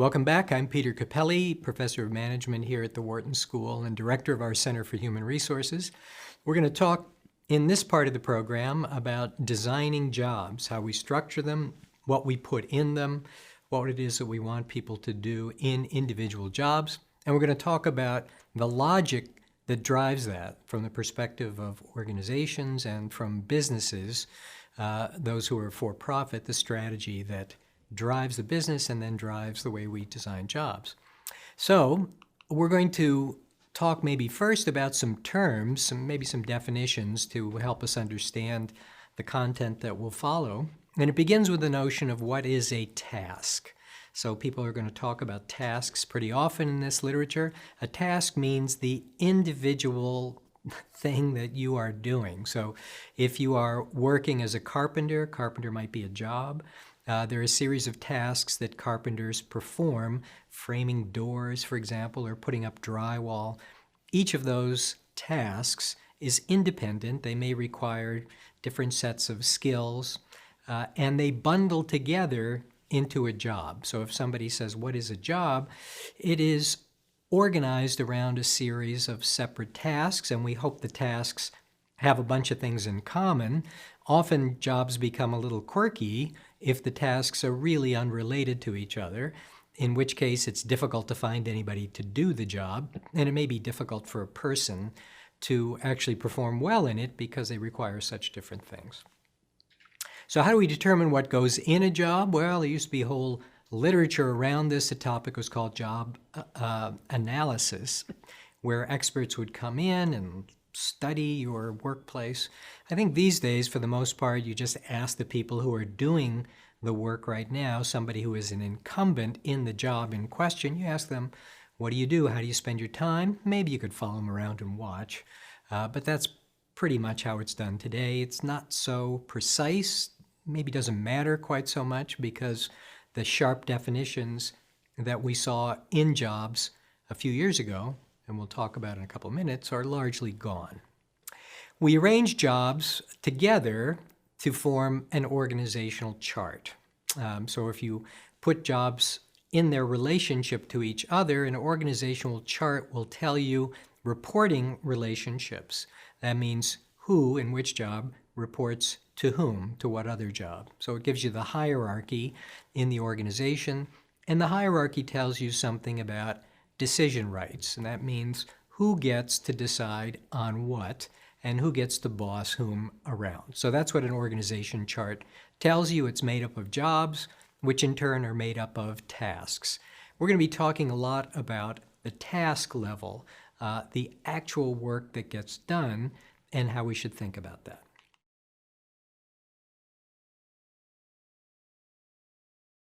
Welcome back. I'm Peter Cappelli, Professor of Management here at the Wharton School and Director of our Center for Human Resources. We're going to talk in this part of the program about designing jobs, how we structure them, what we put in them, what it is that we want people to do in individual jobs. And we're going to talk about the logic that drives that from the perspective of organizations and from businesses, those who are for-profit, the strategy that drives the business and then drives the way we design jobs. So we're going to talk maybe first about some terms, maybe some definitions to help us understand the content that will follow. And it begins with the notion of what is a task. So people are going to talk about tasks pretty often in this literature. A task means the individual thing that you are doing. So if you are working as a carpenter might be a job. There are a series of tasks that carpenters perform, framing doors, for example, or putting up drywall. Each of those tasks is independent. They may require different sets of skills, and they bundle together into a job. So if somebody says, what is a job? It is organized around a series of separate tasks, and we hope the tasks have a bunch of things in common. Often jobs become a little quirky if the tasks are really unrelated to each other, in which case it's difficult to find anybody to do the job, and it may be difficult for a person to actually perform well in it because they require such different things. So how do we determine what goes in a job? Well, there used to be a whole literature around this. The topic was called job analysis, where experts would come in and study your workplace. I think these days, for the most part, you just ask the people who are doing the work right now, somebody who is an incumbent in the job in question, you ask them, what do you do? How do you spend your time? Maybe you could follow them around and watch, but that's pretty much how it's done today. It's not so precise, maybe doesn't matter quite so much because the sharp definitions that we saw in jobs a few years ago, and we'll talk about in a couple of minutes, are largely gone. We arrange jobs together to form an organizational chart. So if you put jobs in their relationship to each other, an organizational chart will tell you reporting relationships. That means who in which job reports to whom, to what other job. So it gives you the hierarchy in the organization, and the hierarchy tells you something about decision rights, and that means who gets to decide on what and who gets to boss whom around. So that's what an organization chart tells you. It's made up of jobs, which in turn are made up of tasks. We're going to be talking a lot about the task level, the actual work that gets done, and how we should think about that.